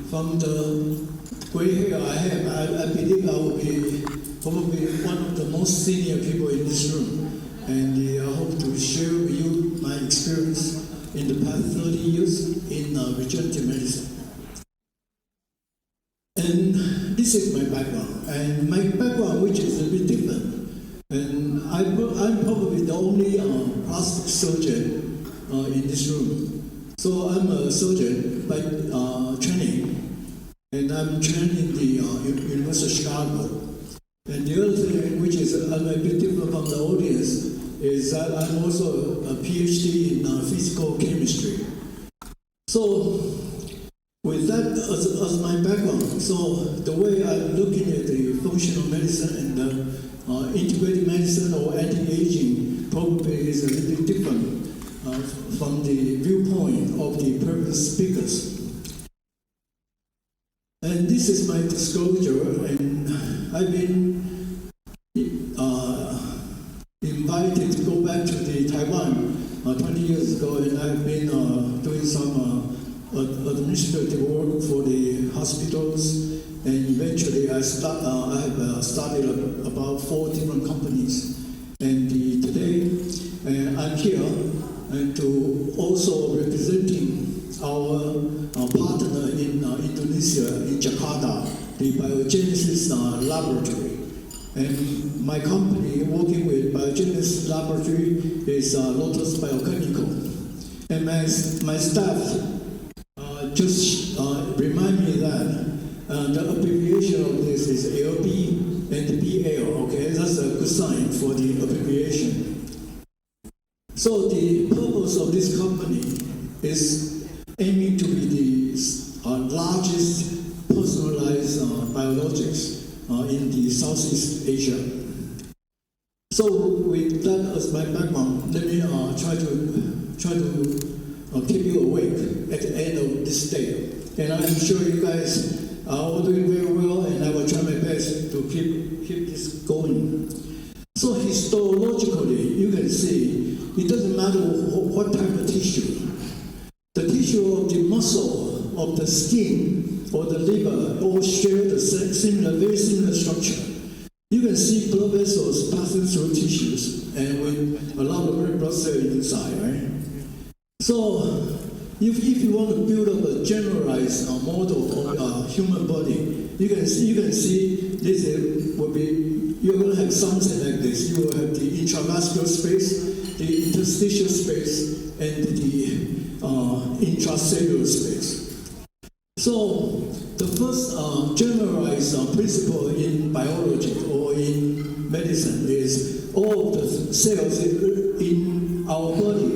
from the gray hair I have, I believe I will be probably one of the most senior people in this room. And I hope to share with you my experience in the past 30 years in regenerative medicine. And this is my background. And my background, which is a bit different. And I'm probably the only plastic surgeon in this room. So I'm a surgeon by training, and I'm trained in the University of Chicago. And the other thing, which is a bit different from the audience, is that I'm also a PhD in physical chemistry. So with that as my background, so the way I'm looking at the functional medicine and the integrated medicine or anti-aging probably is a little bit different from the viewpoint of the previous speakers. And this is my disclosure, and I've been invited to go back to Taiwan 20 years ago, and I've been doing some administrative work for the hospitals, and eventually I have started about 4 different companies. And today I'm here and to also representing our partner in Indonesia, in Jakarta, the Biogenesis Laboratory. And my company working with Biogenesis Laboratory is Lotus Biochemicals. And my staff just remind me that the abbreviation of this is LB and BL, okay? That's a good sign for the abbreviation. So the purpose of this company is aiming to be the largest personalized biologics in the Southeast Asia. So with that as my background, let me try to keep you awake at the end of this day. And I'm sure you guys are all doing very well, and I will try my best to keep this going. So histologically, you can see it doesn't matter what type of tissue. The tissue of the muscle, of the skin, or the liver all share the very similar structure. You can see blood vessels passing through tissues and with a lot of red blood cells inside, right? So if you want to build up a generalized model of human body, you can see this will be, you're going to have something like this. You will have the intravascular space, the interstitial space, and the intracellular space. So the first generalized principle in biology or in medicine is all of the cells in our body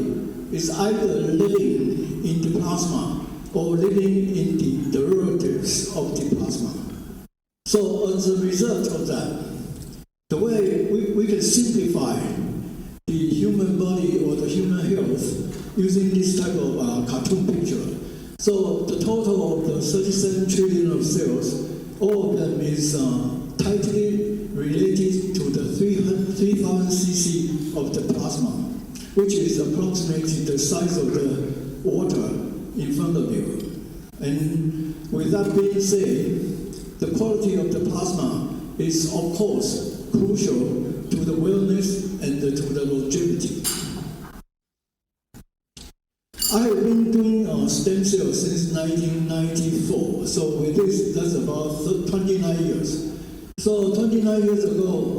is either living in the plasma or living in the derivatives of the plasma. So as a result of that, the way we can simplify the human body or the human health using this type of cartoon picture. So the total of the 37 trillion of cells, all of them is tightly related to the 3,000 cc of the plasma, which is approximately the size of the water in front of you. And with that being said, the quality of the plasma is, of course, crucial to the wellness and to the longevity. I have been doing stem cells since 1994. So with this, that's about 29 years. So 29 years ago,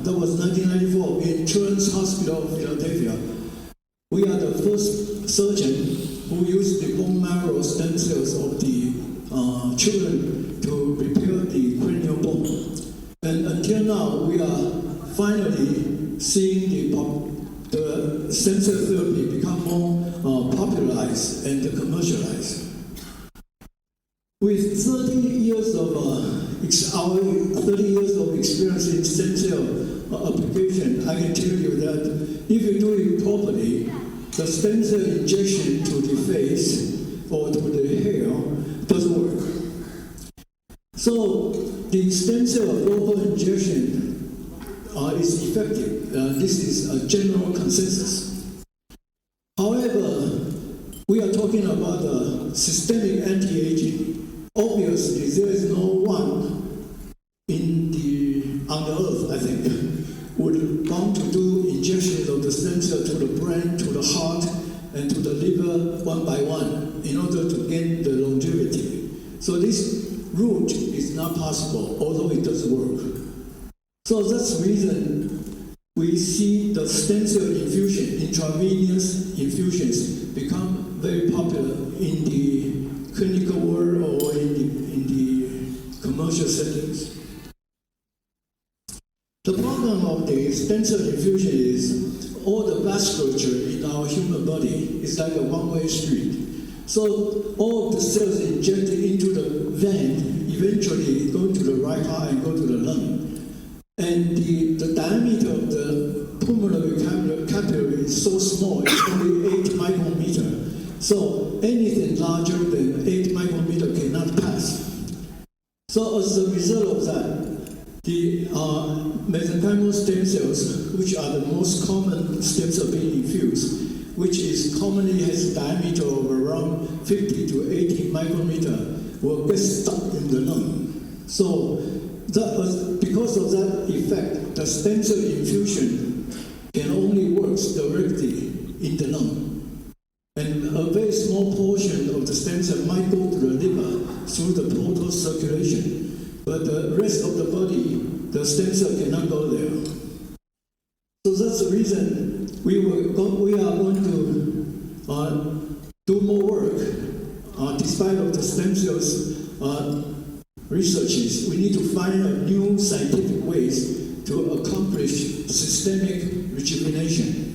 that was 1994, in Children's Hospital of Philadelphia. We are the first surgeon who used the bone marrow stem cells of the children to repair the cranial bone. And until now, we are finally seeing the stem cell therapy become more popularized and commercialized. With 30 years of experience in stem cell application, I can tell you that if you do it properly, the stem cell injection to the face or to the hair doesn't work. So the stem cell local injection is effective. This is a general consensus. However, we are talking about systemic anti-aging. obviously there is no one on the earth, I think, would want to do injections of the stem cell to the brain, to the heart, and to the liver one by one in order to gain the longevity. So this route is not possible, although it does work. So that's the reason we see the stem cell infusion, intravenous infusions, become very popular in the clinical world or in the commercial settings. The problem of the stem cell infusion is all the vasculature in our human body is like a one-way street. So all of the cells injected into the vein eventually go to the right heart and go to the lung. And the diameter of the pulmonary capillary is so small, it's only 8 micrometer. So anything larger than 8 micrometer cannot pass. So as a result of that, the mesenchymal stem cells, which are the most common stem cell being infused, which is commonly has a diameter of around 50 to 80 micrometer, will get stuck in the lung. So because of that effect, the stem cell infusion can only work directly in the lung. And a very small portion of the stem cell might go to the liver through the portal circulation. But the rest of the body, the stem cell cannot go there. So that's the reason we are going to do more work. Despite of the stem cells researches, we need to find new scientific ways to accomplish systemic rejuvenation.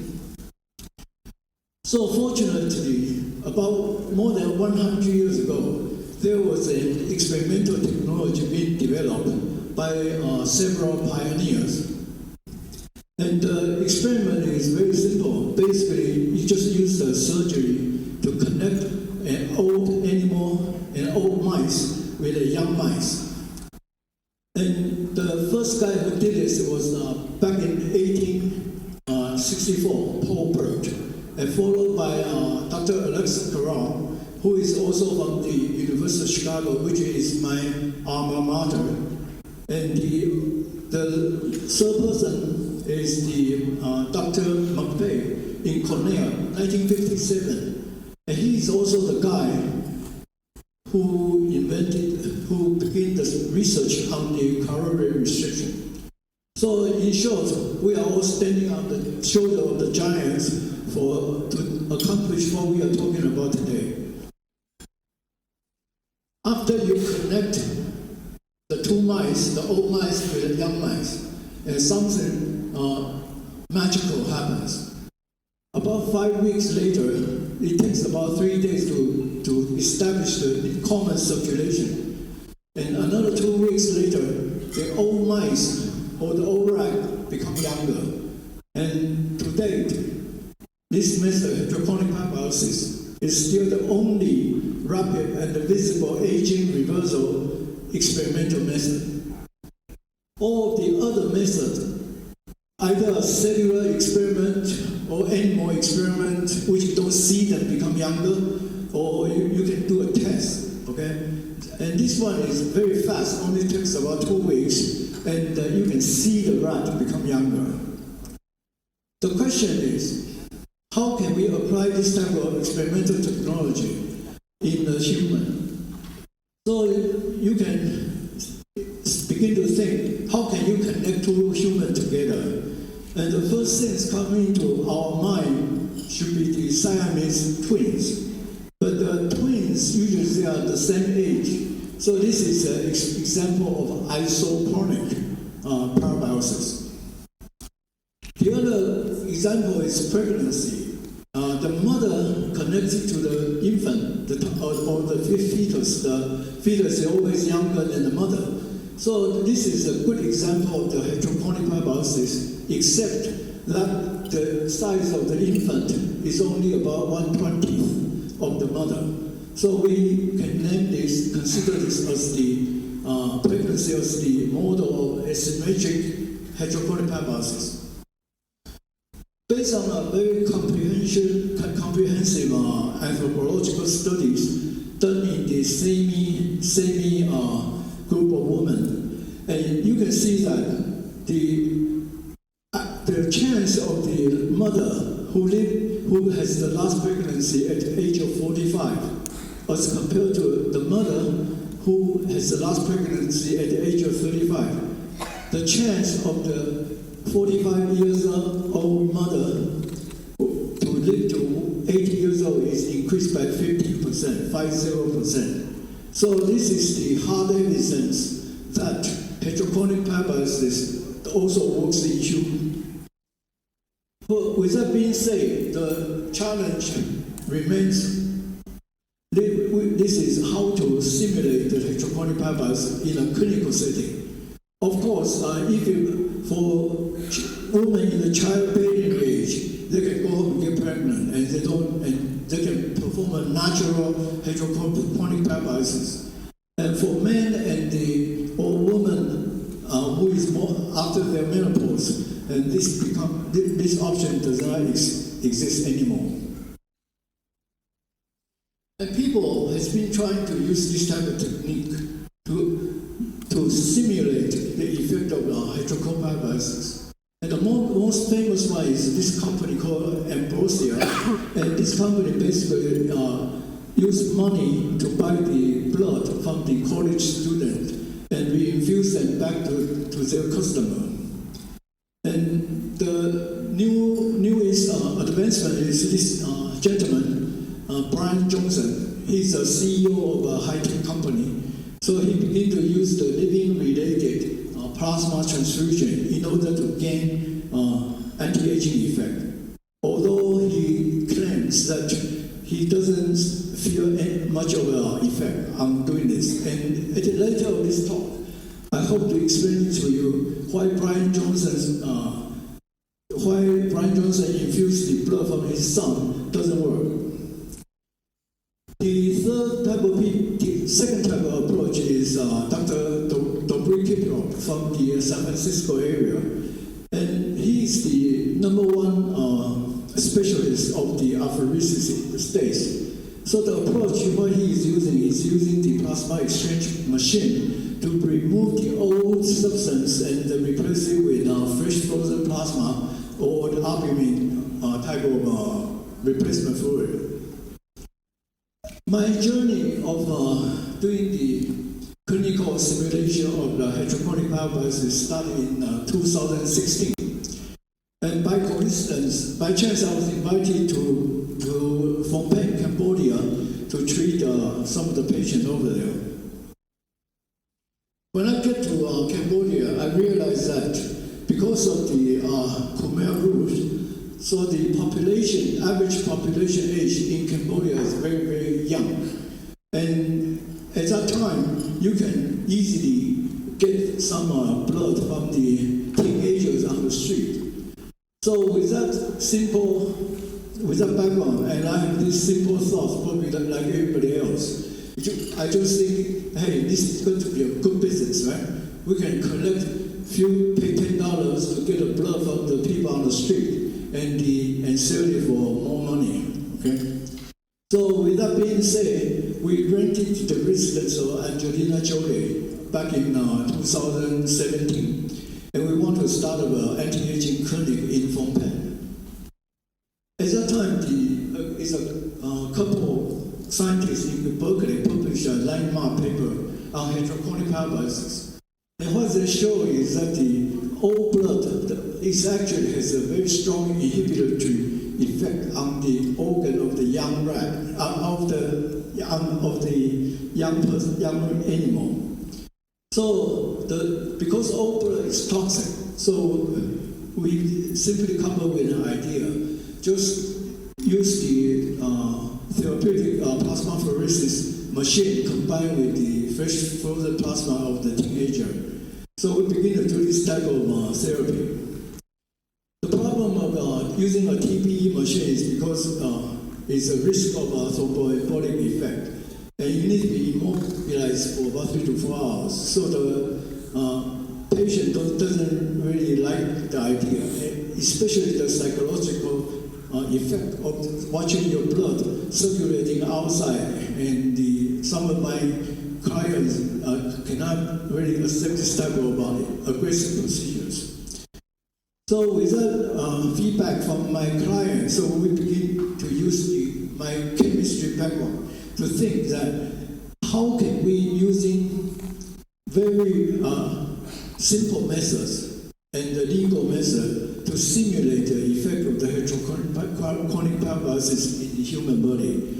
So fortunately, about more than 100 years ago, there was an experimental technology being developed by several pioneers. And the experiment is very simple. Basically, you just use the surgery to connect an old animal, an old mice, with a young mice. And the first guy who did this was back in 1864, Paul Burt, and followed by Dr. Alex Carroll, who is also from the University of Chicago, which is my alma mater. And the third person is the Dr. McVeigh in Cornell, 1957. And he is also the guy who began the research on the calorie restriction. So in short, we are all standing on the shoulder of the giants to accomplish what we are talking about today. After you connect the two mice, the old mice with the young mice, and something magical happens. About 5 weeks later, it takes about 3 days to establish the common circulation. And another 2 weeks later, the old mice or the old rat become younger. And to date, this method, heterochronic parabiosis, is still the only rapid and visible aging reversal experimental method. All the other methods, either a cellular experiment or animal experiment, which you don't see them become younger, or you can do a test, okay? And this one is very fast, only takes about 2 weeks, and you can see the rat become younger. The question is, how can we apply this type of experimental technology in the human? So you can begin to think, how can you connect two humans together? And the first things coming to our mind should be the Siamese twins. But the twins, usually they are the same age. So this is an example of isochronic parabiosis. The other example is pregnancy. The mother connected to the infant, or the fetus. The fetus is always younger than the mother. So this is a good example of the heterochronic parabiosis, except that the size of the infant is only about 1/20 of the mother. So we can name this, consider this as the pregnancy as the model of asymmetric heterochronic parabiosis. Based on a very comprehensive anthropological studies, done in the semi group of women. And you can see that the chance of the mother who has the last pregnancy at the age of 45 as compared to the mother who has the last pregnancy at the age of 35. The chance of the 45 years old mother to live to 80 years old is increased by 50%, 50%. So this is the hard evidence that heterochronic parabiosis also works the issue. But with that being said, the challenge remains. This is how to simulate the heterochronic parabiosis in a clinical setting. Of course, for women in the childbearing age, they can go home and get pregnant, and they can perform a natural heterochronic parabiosis. And for men or women who is more after their menopause, and this option does not exist anymore. And people has been trying to use this type of technique to simulate the effect of heterochronic parabiosis. And the most famous one is this company called Ambrosia, and this company basically used money to buy the blood from the college student and reinfuse them back to their customer. And the newest advancement is this gentleman, Brian Johnson. He's a CEO of a high-tech company. So he began to use the living-related plasma transfusion in order to gain anti-aging effect. Although he claims that he doesn't feel much of an effect on doing this. And at the later of this talk, I hope to explain to you why Brian Johnson infused the blood from his son doesn't work. The second type of approach is Dr. Dobrikip from the San Francisco area. And he's the number one specialist of the apheresis stage. So the approach, what he is using the plasma exchange machine to remove the old substance and replace it with fresh frozen plasma or the albumin type of replacement fluid. My journey of doing the clinical simulation of the heterochronic parabiosis started in 2016. And by coincidence, by chance, I was invited to Phnom Penh, Cambodia, to treat some of the patients over there. When I get to Cambodia, I realized that because of the Khmer Rouge, so the average population age in Cambodia is very, very young. And at that time, you can easily get some blood from the teenagers on the street. So with that background, and I have this simple thought, probably like everybody else, I just think, hey, this is going to be a good business, right? We can collect few $10 to get the blood from the people on the street and sell it for more money, okay? So with that being said, we rented the residence of Angelina Jolie back in 2017, and we want to start an anti-aging clinic in Phnom Penh. At that time, a couple scientists in Berkeley published a landmark paper on heterochronic parabiosis. And what they show is that the old blood actually has a very strong inhibitory effect on the organ of the young rat, of the young animal. So because old blood is toxic, so we simply come up with an idea. Just use the therapeutic plasmapheresis machine combined with the fresh frozen plasma of the teenager. So we begin to do this type of therapy. The problem of using a TPE machine is because it's a risk of thromboembolic effect. And you need to be immobilized for about 3 to 4 hours. So the patient doesn't really like the idea, especially the psychological effect of watching your blood circulating outside and the some of my clients cannot really accept this type of aggressive procedures. So with that feedback from my clients, so we begin to use my chemistry background to think that how can we, using very simple methods and the legal method, to simulate the effect of the heterochronic parabiosis in the human body.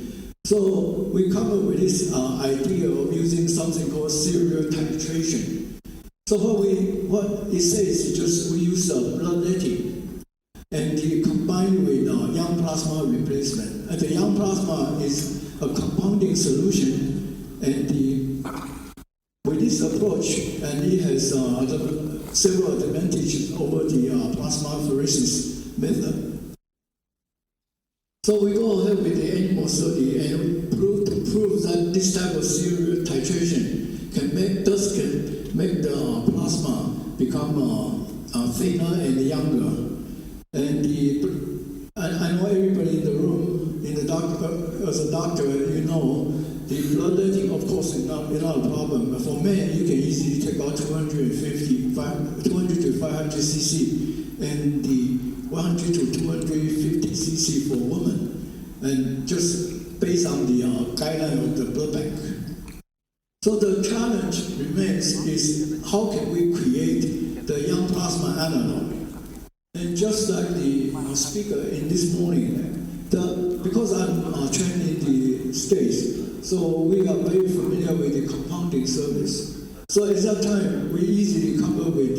So we come up with this idea of using something called cellular titration. So what it says is just we use bloodletting and combined with young plasma replacement. And the young plasma is a compounding solution, and with this approach, and it has several advantages over the plasmapheresis method. So we go ahead with the animal study and prove that this type of cellular titration can make the plasma become thinner and younger. And I know everybody in the room, as a doctor, you know, the bloodletting, of course, is not a problem. But for men, you can easily take out 200 to 500 cc, and the 100 to 250 cc for women, and just based on the guideline of the blood bank. So the challenge remains is how can we create the young plasma analog? And just like the speaker in this morning, because I'm trained in the States, so we are very familiar with the compounding service. So at that time, we easily come up with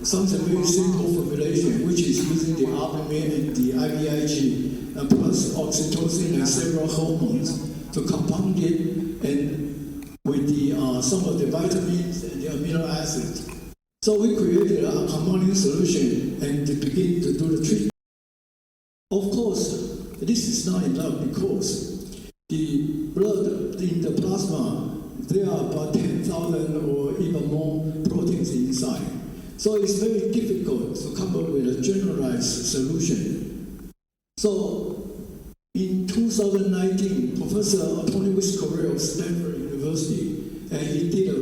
something very simple formulation, which is using the albumin and the IVIG, plus oxytocin and several hormones to compound it, and with some of the vitamins and the amino acids. So we created a compounding solution and to begin to do the treatment. Of course, this is not enough because the blood in the plasma, there are about 10,000 or even more proteins inside. So it's very difficult to come up with a generalized solution. So in 2019, Professor Tony Wiscorel of Stanford University, and he did a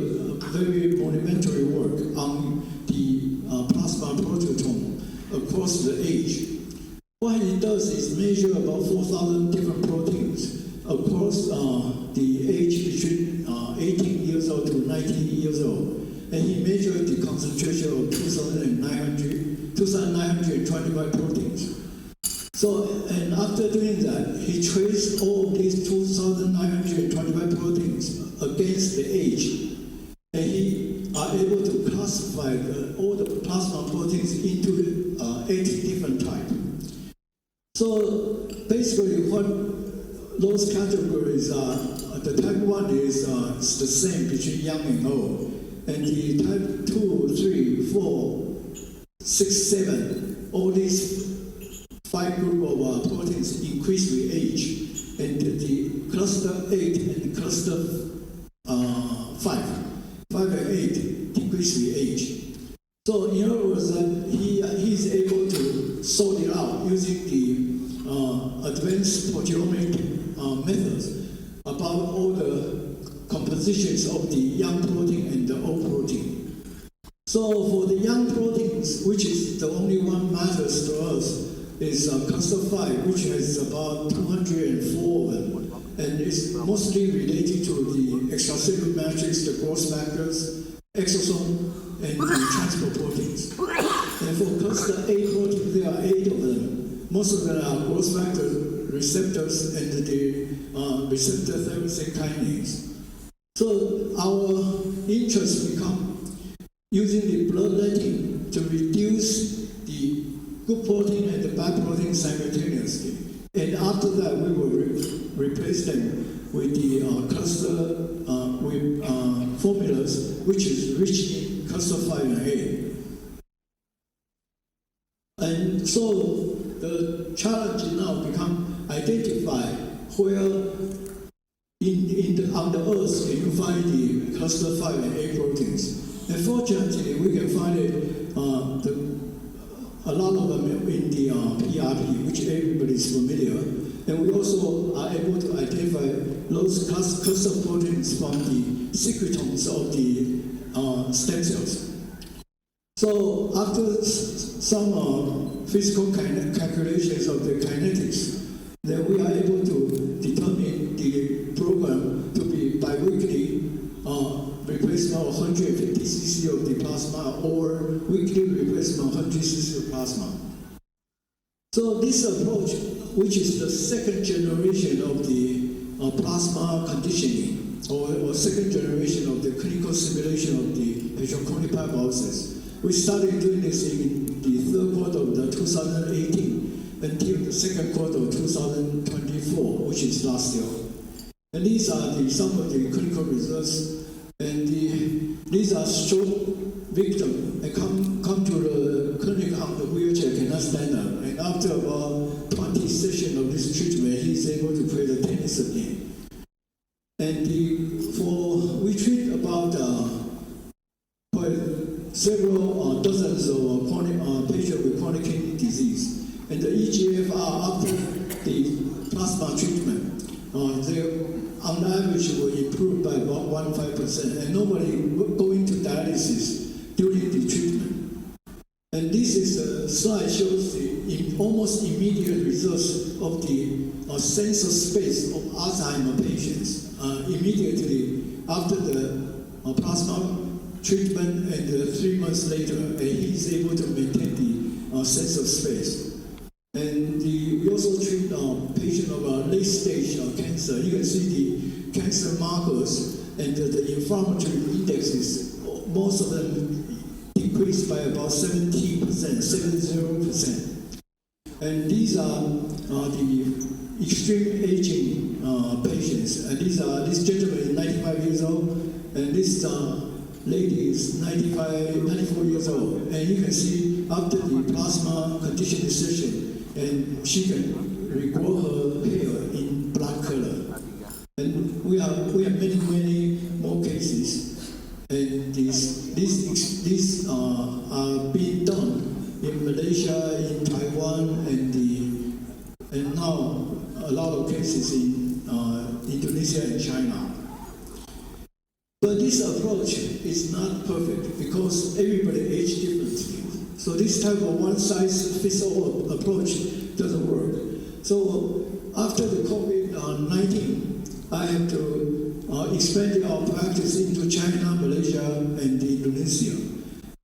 very monumental work on the plasma proteome across the age. What he does is measure about 4,000 different proteins across the age between 18 years old to 19 years old. And he measured the concentration of 2,925 proteins. So, and after doing that, he traced all these 2,925 proteins against the age. And he are able to classify all the plasma proteins into 8 different types. So basically what those categories are, the type 1 is the same between young and old. And the type 2, 3, 4, 6, 7, all these 5 group of proteins increase with age. And the cluster 8 and cluster 5 and 8 decrease with age. So in other words, he's able to sort it out using the advanced proteomic methods about all the compositions of the young protein and the old protein. So for the young proteins, which is the only one matters to us, is cluster 5, which has about 204 of them, and it's mostly related to the extracellular matrix, the growth factors, exosome, and the transport proteins. And for cluster 8 proteins, there are 8 of them. Most of them are growth factor receptors and the receptor tyrosine kinase. So our interest become using the bloodletting to reduce the good protein and the bad protein simultaneously. And after that, we will replace them with the cluster formulas, which is rich in cluster 5 and 8. And so the challenge now become identify where on the Earth can you find the cluster 5 and 8 proteins. And fortunately, we can find it a lot of them in the PRP, which everybody is familiar. And we also are able to identify those cluster proteins from the secretomes of the stem cells. So after some physical calculations of the kinetics, then we are able to determine the program to be biweekly replacement of 150 cc of the plasma or weekly replacement of 100 cc of plasma. So this approach, which is the second generation of the plasma conditioning, or second generation of the clinical simulation of the heterochronic parabiosis, we started doing this in the third quarter of 2018 until the second quarter of 2024, which is last year. And these are some of the clinical results. And these are stroke victims and come to the clinic on the wheelchair, cannot stand up. And after about 20 sessions of this treatment, he's able to play the tennis again. And we treat about several dozens of patients with chronic kidney disease. And the EGFR after the plasma treatment, they on average will improve by about 1.5%, and nobody going to dialysis during the treatment. And this is a slide shows the almost immediate results of the sense of space of Alzheimer patients immediately after the plasma treatment, and 3 months later, and he's able to maintain the sense of space. And we also treat patients of late stage cancer. You can see the cancer markers and the inflammatory indexes, most of them decreased by about 70%, 70%. And these are the extreme aging patients. And this gentleman is 95 years old, and this lady is 94 years old. And you can see after the plasma conditioning session, and she can regrow her hair in black color. And we have many more cases, and these are being done in Malaysia, in Taiwan, and now a lot of cases in Indonesia and China. But this approach is not perfect because everybody ages differently. So this type of one-size-fits-all approach doesn't work. So after the COVID-19, I had to expand our practice into China, Malaysia, and Indonesia.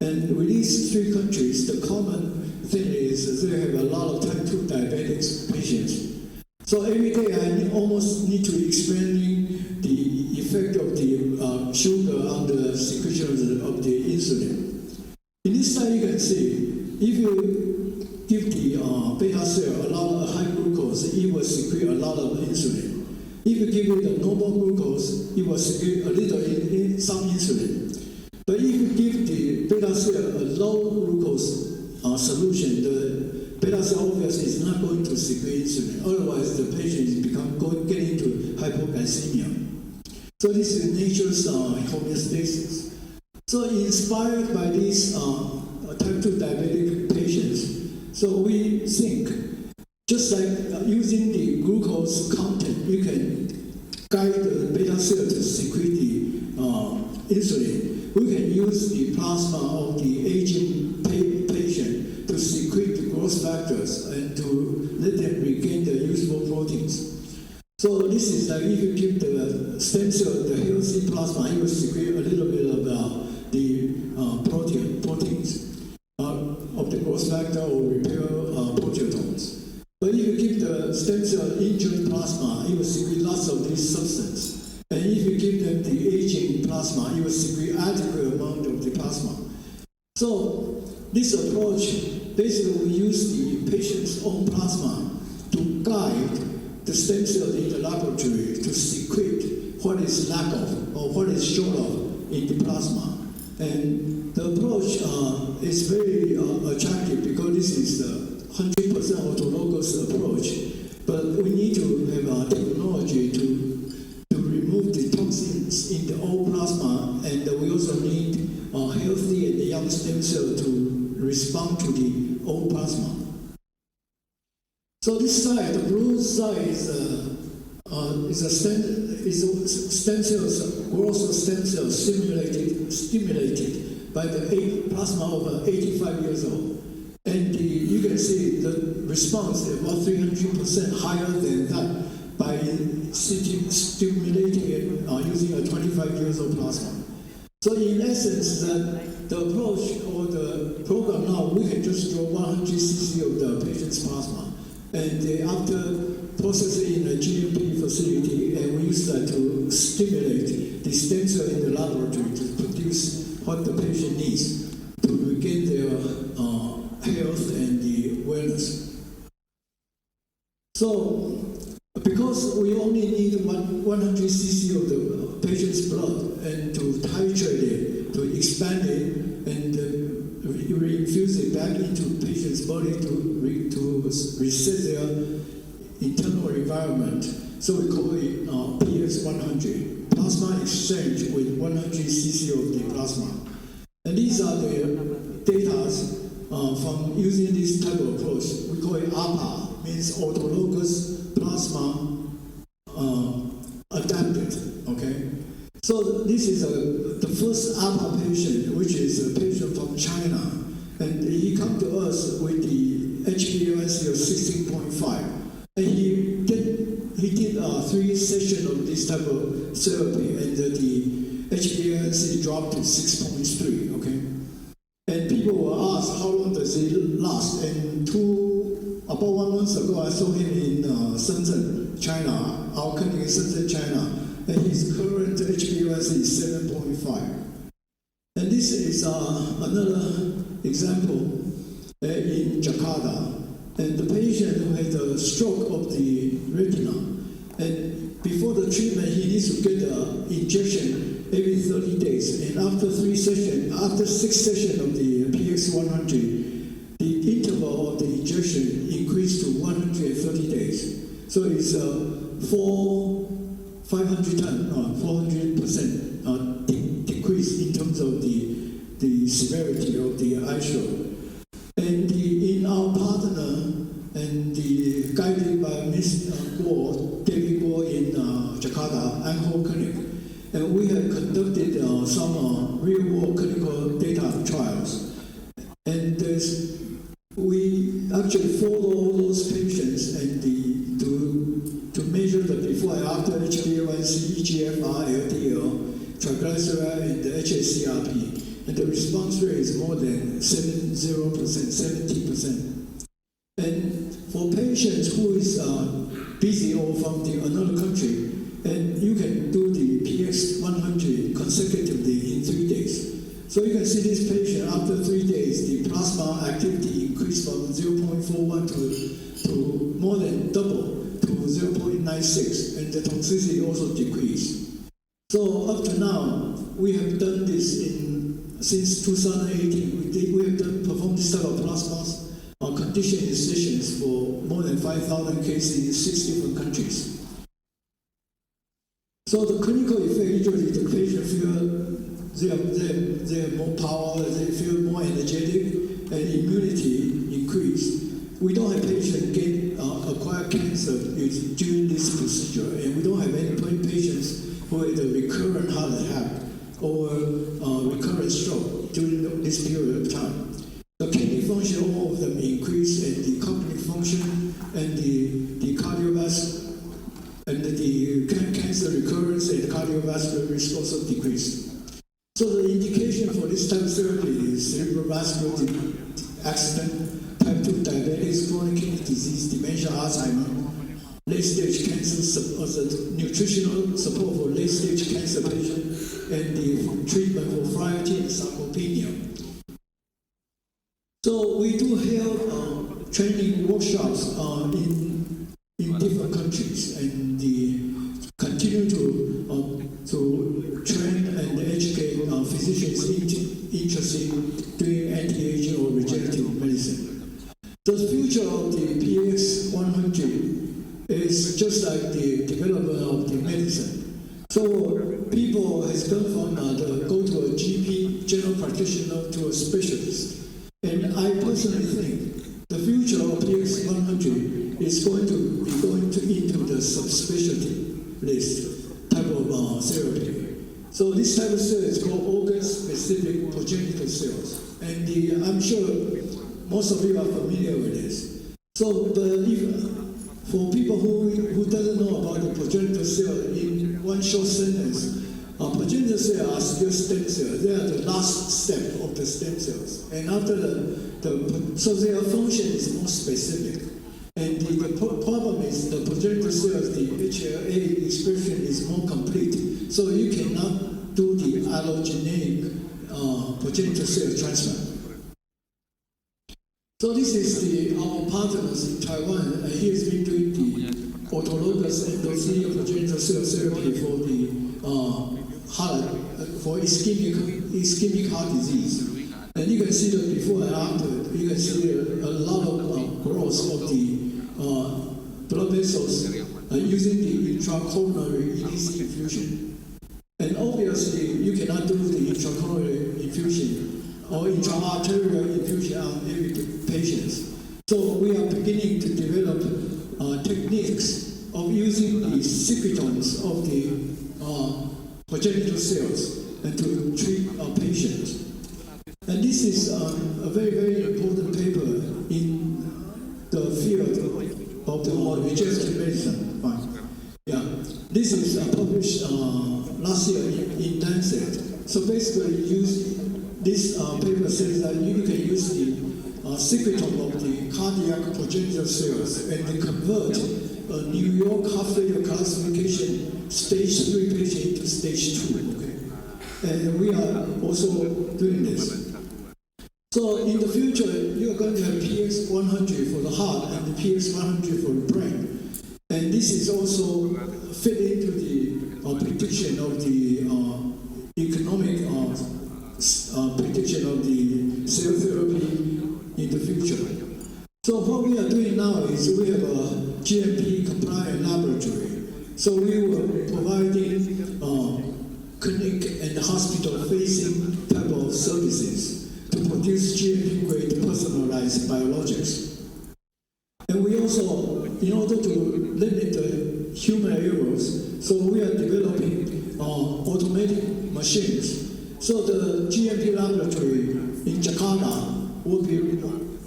And with these three countries, the common thing is they have a lot of type 2 diabetics patients. So every day I almost need to explain the effect of the sugar on the secretion of the insulin. In this slide, you can see, if you give the beta cell a lot of high glucose, it will secrete a lot of insulin. If you give it a normal glucose, it will secrete a little some insulin. But if you give the beta cell a low glucose solution, the beta cell obviously is not going to secrete insulin. Otherwise, the patient is get into hypoglycemia. So this is nature's homeostasis. So inspired by these type 2 diabetic patients, so we think, just like using the glucose content, you can guide the beta cell to secrete the insulin. We can use the plasma of the aging patient to secrete the growth factors and to let them regain their useful proteins. So this is like if you give the stem cell the healthy plasma, it will secrete a little bit of the proteins of the growth factor or repair proteomes. But if you give the stem cell injured plasma, it will secrete lots of this substance. And if you give them the aging plasma, it will secrete adequate amount of the plasma. So this approach, basically we use the patient's own plasma to guide the stem cell in the laboratory to secrete what is lack of or what is short of in the plasma. And the approach is very attractive because this is a 100% autologous approach. But we need to have technology to remove the toxins in the old plasma, and we also need healthy and young stem cell to respond to the old plasma. So this side, the blue side is a stem cells, growth of stem cells stimulated by the plasma of 85 years old. And you can see the response is about 300% higher than that by stimulating it using a 25 years old plasma. So in essence, the approach or the program now, we can just draw 100 cc of the patient's plasma. And after processing in a GMP facility, and we use that to stimulate the stem cell in the laboratory to produce what the patient needs to regain their health and the wellness. So, because we only need 100 cc of the patient's blood and to titrate it, to expand it, and reinfuse it back into patient's body to reset their internal environment. So we call it PX-100, plasma exchange with 100 cc of the plasma. And these are the data from using this type of approach. We call it APA, means autologous plasma adapted, okay? So this is the first APA patient, which is a patient from China. And he come to us with the HbA1c of 16.5. And he did 3 sessions of this type of therapy, and the HbA1c dropped to 6.3, okay? And people will ask, how long does it last? And about 1 month ago, I saw him in Shenzhen, China, our clinic in Shenzhen, China, and his current HbA1c is 7.5. And this is another example in Jakarta. And the patient who had a stroke of the retina, and before the treatment, he needs to get an injection every 30 days. And after 6 sessions of the PX-100, the interval of the injection increased to 130 days. So it's 400% decrease in terms of the severity of the eye stroke. And in our partner, and guided by Ms. David Guo in Jakarta, Angho Clinic, and we have conducted some real-world clinical data trials. And we actually follow all those patients and to measure the before and after HbA1c, eGFR, LDL, triglyceride, and the hsCRP. And the response rate is more than 70%. And for patients who is busy or from another country, and you can do the PX-100 consecutively in 3 days. So you can see this patient, after 3 days, the plasma activity increased from 0.41 to more than double, to 0.96, and the toxicity also decreased. So up to now, we have done this since 2018. We have performed this type of plasma conditioning sessions for more than 5,000 cases in 6 different countries. So the clinical effect, usually the patient feel they have more power, they feel more energetic, and immunity increase. We don't have patients acquire cancer during this procedure, and we don't have any patients who had a recurrent heart attack or recurrent stroke during this period of time. The kidney function, all of them increase, and the cognitive function and the cardiovascular and the cancer recurrence and cardiovascular risk also decrease. So the indication for this type of therapy is cerebrovascular accident, type 2 diabetes, chronic kidney disease, dementia, Alzheimer, late-stage cancer, nutritional support for late-stage cancer patients, and the treatment for frailty and sarcopenia. So we do have training workshops in different countries, and continue to train and educate physicians interested in doing anti-aging or regenerative medicine. The future of the PX-100 is just like the development of the medicine. So people has gone from go to a GP, general practitioner, to a specialist. And I personally personally think the future of PX-100 is going to be into the subspecialty list type of therapy. So this type of cell is called organ-specific progenitor cells, and I'm sure most of you are familiar with this. So for people who doesn't know about the progenitor cell, in one short sentence, progenitor cells are still stem cells. They are the last step of the stem cells, and after so their function is more specific. And the problem is the progenitor cells, the HLA expression is more complete, so you cannot do the allogeneic progenitor cell transplant. So this is our partners in Taiwan, and he has been doing the autologous endothelial progenitor cell therapy for the heart, for ischemic heart disease. And you can see the before and after. You can see a lot of growth of the blood vessels using the intracoronary EDC infusion. And obviously, you cannot do the intracoronary infusion or intraarterial infusion on every patients. So we are beginning to develop techniques of using the secretomes of the progenitor cells and to treat our patients. And this is a very, very important paper in the field of the regenerative medicine. Yeah, this is published last year in Lancet. So basically, this paper says that you can use the secretome of the cardiac progenitor cells and they convert a New York heart failure classification stage 3 patient into stage 2. Okay? And we are also doing this. So in the future, you are going to have PX-100 for the heart and the PX-100 for the brain. And this is also fit into the prediction of the economic prediction of the cell therapy in the future. So what we are doing now is we have a GMP compliant laboratory. So we will providing clinic and hospital facing type of services to produce GMP grade personalized biologics. And we also, in order to limit the human errors, so we are developing automatic machines. So the GMP laboratory in Jakarta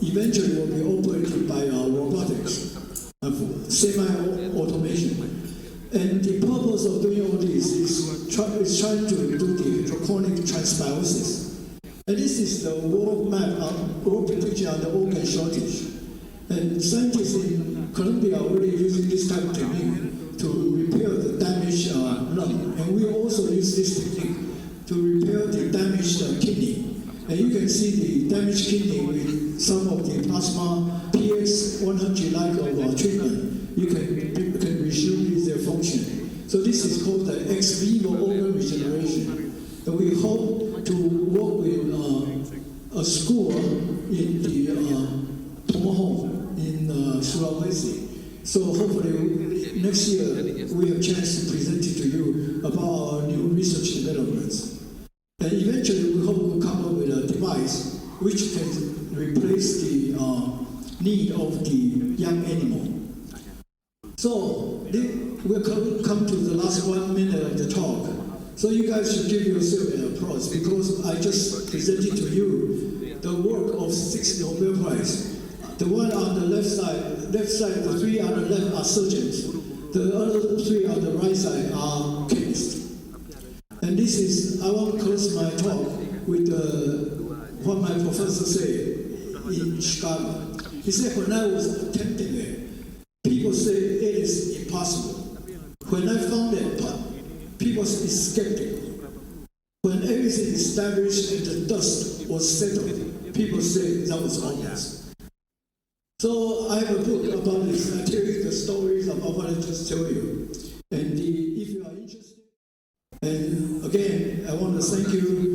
eventually will be operated by robotics, semi-automation. And the purpose of doing all this is trying to do the heterochronic transbiosis. And this is the world map, world picture of the organ shortage. And scientists in Colombia are already using this type of technique to repair the damaged lung. And we also use this technique to repair the damaged kidney. And you can see the damaged kidney with some of the plasma PX-100 like of treatment. You can resume their function. So this is called the ex vivo organ regeneration. And we hope to work with a school in the Tomohon in Sulawesi. So hopefully next year we have a chance to present it to you about our new research developments. And eventually we hope we'll come up with a device which can replace the need of the young animal. So we'll come to the last 1 minute of the talk. So you guys should give yourself an applause because I just presented to you the work of 6 Nobel Prize. The one on the left side, the 3 on the left are surgeons. The other 3 on the right side are chemists. And this is, I want to close my talk with what my professor said in Chicago. He said, when I was attempting it, people say it is impossible. When I found it, people said it's skeptical. When everything is established and the dust was settled, people say that was obvious. So I have a book about this. I tell you the stories about what I just told you. And if you are interested, and again, I want to thank you